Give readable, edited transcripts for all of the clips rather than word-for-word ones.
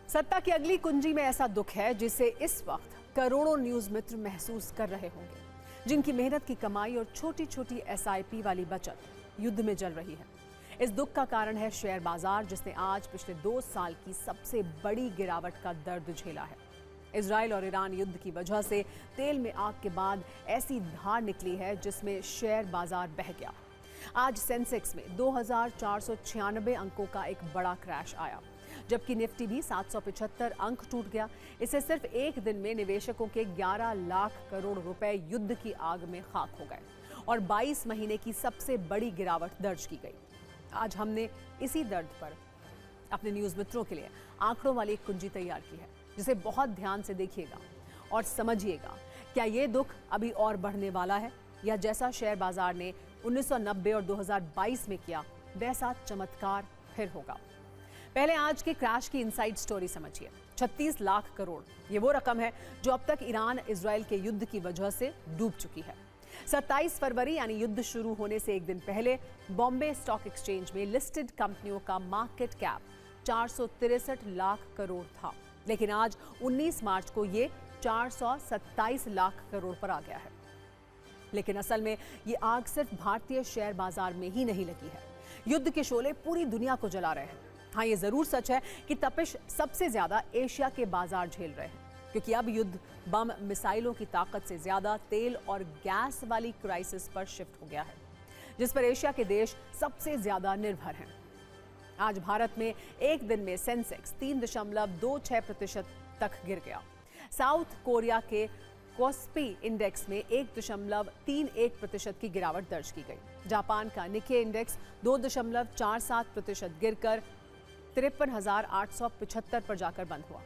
सत्ता की अगली कुंजी में ऐसा दुख है जिसे इस वक्त करोड़ों न्यूज मित्र महसूस कर रहे होंगे, जिनकी मेहनत की कमाई और छोटी छोटी SIP वाली बचत युद्ध में जल रही है। इस दुख का कारण है शेयर बाजार, जिसने आज पिछले 2 साल की सबसे बड़ी गिरावट का दर्द झेला है। इजराइल और ईरान युद्ध की वजह से तेल में आग के बाद ऐसी धार निकली है जिसमें शेयर बाजार बह गया। आज सेंसेक्स में 2496 अंकों का एक बड़ा क्रैश आया, जबकि निफ्टी भी 775 अंक टूट गया। इससे सिर्फ एक दिन में निवेशकों के 11 लाख करोड़ रुपए युद्ध की आग में खाक हो गए और 22 महीने की सबसे बड़ी गिरावट दर्ज की गई। आज हमने इसी दर्द पर अपने न्यूज मित्रों के लिए आंकड़ों वाली एक कुंजी तैयार की है, जिसे बहुत ध्यान से देखिएगा और समझिएगा। क्या ये दुख अभी और बढ़ने वाला है, या जैसा शेयर बाजार ने 1990 और 2022 में किया वैसा चमत्कार फिर होगा? पहले आज के क्रैश की इनसाइड स्टोरी समझिए। 36 लाख करोड़, ये वो रकम है जो अब तक ईरान इजराइल के युद्ध की वजह से डूब चुकी है। 27 फरवरी यानी युद्ध शुरू होने से एक दिन पहले बॉम्बे स्टॉक एक्सचेंज में लिस्टेड कंपनियों का मार्केट कैप 463 लाख करोड़ था, लेकिन आज 19 मार्च को ये 427 लाख करोड़ पर आ गया है। लेकिन असल में ये आग सिर्फ भारतीय शेयर बाजार में ही नहीं लगी है, युद्ध के शोले पूरी दुनिया को जला रहे हैं। हाँ, ये जरूर सच है कि तपिश सबसे ज्यादा एशिया के बाजार झेल रहे हैं, क्योंकि अब युद्ध बम मिसाइलों की ताकत से ज्यादा तेल और गैस वाली क्राइसिस पर शिफ्ट हो गया है, जिस पर एशिया के देश सबसे ज्यादा निर्भर हैं। आज भारत में एक दिन में सेंसेक्स 3.26% तक गिर गया। साउथ कोरिया के कोस्पी इंडेक्स में 1.31% की गिरावट दर्ज की गई। जापान का निक्के इंडेक्स 2.47% गिरकर 53,875 पर जाकर बंद हुआ,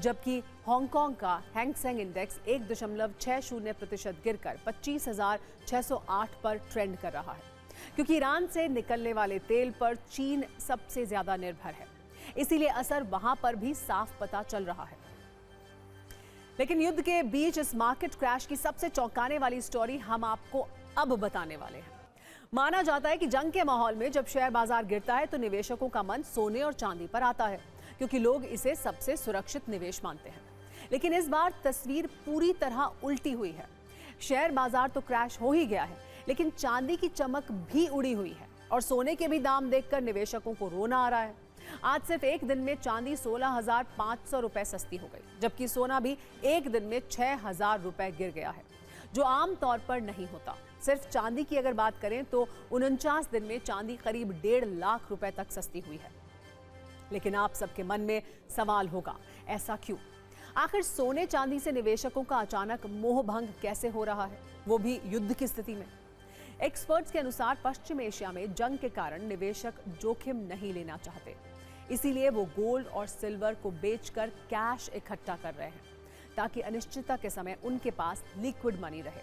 जबकि हांगकांग का हैंग सेंग इंडेक्स 1.60% गिरकर 25,608 पर ट्रेंड कर रहा है। क्योंकि ईरान से निकलने वाले तेल पर चीन सबसे ज्यादा निर्भर है, इसीलिए असर वहां पर भी साफ पता चल रहा है। लेकिन युद्ध के बीच इस मार्केट क्रैश की सबसे चौंकाने वाली स्टोरी हम आपको अब बताने वाले हैं। माना जाता है कि जंग के माहौल में जब शेयर बाजार गिरता है तो निवेशकों का मन सोने और चांदी पर आता है, क्योंकि लोग इसे सबसे सुरक्षित निवेश मानते हैं। लेकिन इस बार तस्वीर पूरी तरह उल्टी हुई है। शेयर बाजार तो क्रैश हो ही गया है, लेकिन चांदी की चमक भी उड़ी हुई है और सोने के भी दाम देखकर निवेशकों को रोना आ रहा है। आज सिर्फ एक दिन में चांदी 16,500 रुपए सस्ती हो गई, जबकि सोना भी एक दिन में 6,000 रुपए गिर गया है, जो आम तौर पर नहीं होता। सिर्फ चांदी की अगर बात करें तो 49 दिन में चांदी करीब 1.5 लाख रुपए तक सस्ती हुई है। लेकिन आप सबके मन में सवाल होगा, ऐसा क्यों? आखिर सोने चांदी से निवेशकों का अचानक मोह भंग कैसे हो रहा है, वो भी युद्ध की स्थिति में? एक्सपर्ट्स के अनुसार पश्चिम एशिया में जंग के कारण निवेशक जोखिम नहीं लेना चाहते, इसीलिए वो गोल्ड और सिल्वर को बेचकर कैश इकट्ठा कर रहे हैं, ताकि अनिश्चितता के समय उनके पास लिक्विड मनी रहे।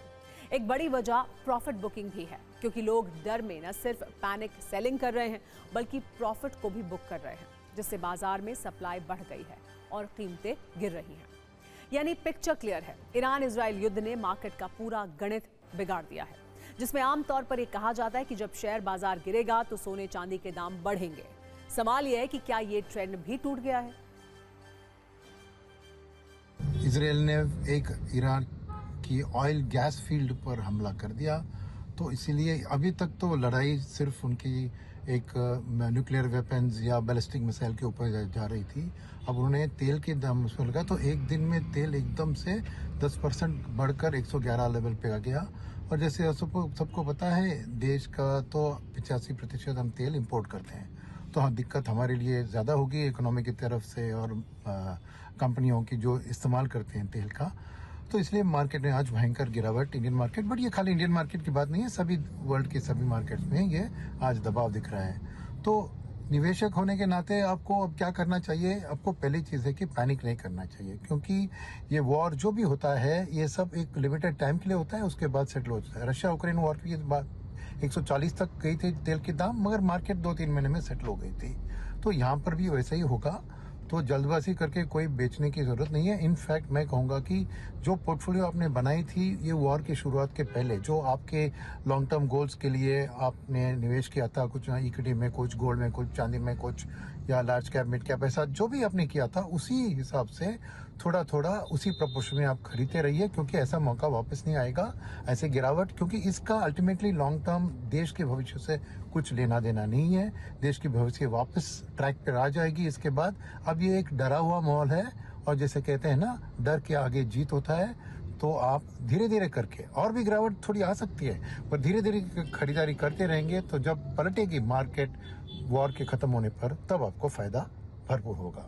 एक बड़ी वजह प्रॉफिट बुकिंग भी है, क्योंकि लोग डर में न सिर्फ पैनिक सेलिंग कर रहे हैं, बल्कि प्रॉफिट को भी बुक कर रहे हैं, जिससे बाजार में सप्लाई बढ़ गई है और कीमतें गिर रही हैं। यानी पिक्चर क्लियर है, ईरान इजराइल युद्ध ने मार्केट का पूरा गणित बिगाड़ दिया है, जिसमें आमतौर पर यह कहा जाता है कि जब शेयर बाजार गिरेगा तो सोने चांदी के दाम बढ़ेंगे। सवाल यह है कि क्या ये ट्रेंड भी टूट गया है? इजराइल ने एक ईरान की ऑयल गैस फील्ड पर हमला कर दिया, तो इसीलिए अभी तक तो लड़ाई सिर्फ उनकी एक न्यूक्लियर वेपन्स या बैलिस्टिक मिसाइल के ऊपर जा रही थी। अब उन्होंने तेल के दाम उसमें लगा, तो एक दिन में तेल एकदम से 10% बढ़कर 111 लेवल पे आ गया। और जैसे सबको पता है, देश का तो 85% हम तेल इंपोर्ट करते हैं, तो हाँ, दिक्कत हमारे लिए ज़्यादा होगी इकोनॉमी की तरफ से और कंपनियों की जो इस्तेमाल करते हैं तेल का। तो इसलिए मार्केट में आज भयंकर गिरावट, इंडियन मार्केट, बट ये खाली इंडियन मार्केट की बात नहीं है, सभी वर्ल्ड के सभी मार्केट्स में ये आज दबाव दिख रहा है। तो निवेशक होने के नाते आपको अब क्या करना चाहिए? आपको पहली चीज़ है कि पैनिक नहीं करना चाहिए, क्योंकि ये वॉर जो भी होता है ये सब एक लिमिटेड टाइम के लिए होता है, उसके बाद सेटल हो जाता है। रशिया यूक्रेन वॉर की बात 140 तक गई थी तेल की दाम, मगर मार्केट 2-3 महीने में सेटल हो गई थी। तो यहाँ पर भी वैसा ही होगा। तो जल्दबाजी करके कोई बेचने की जरूरत नहीं है। इनफैक्ट मैं कहूँगा कि जो पोर्टफोलियो आपने बनाई थी ये वॉर की शुरुआत के पहले, जो आपके लॉन्ग टर्म गोल्स के लिए आपने निवेश किया था, कुछ इक्विटी में, कुछ गोल्ड में, कुछ चांदी में, कुछ या लार्ज कैप मिड कैप, ऐसा जो भी आपने किया था उसी हिसाब से थोड़ा थोड़ा उसी प्रपोर्शन में आप खरीदते रहिए, क्योंकि ऐसा मौका वापस नहीं आएगा, ऐसे गिरावट, क्योंकि इसका अल्टीमेटली लॉन्ग टर्म देश के भविष्य से कुछ लेना देना नहीं है। देश की भविष्य वापस ट्रैक पर आ जाएगी इसके बाद। अब ये एक डरा हुआ माहौल है, और जैसे कहते हैं ना, डर के आगे जीत होता है। तो आप धीरे धीरे करके, और भी गिरावट थोड़ी आ सकती है, पर धीरे धीरे खरीदारी करते रहेंगे, तो जब पलटेगी मार्केट वॉर के खत्म होने पर, तब आपको फायदा भरपूर होगा।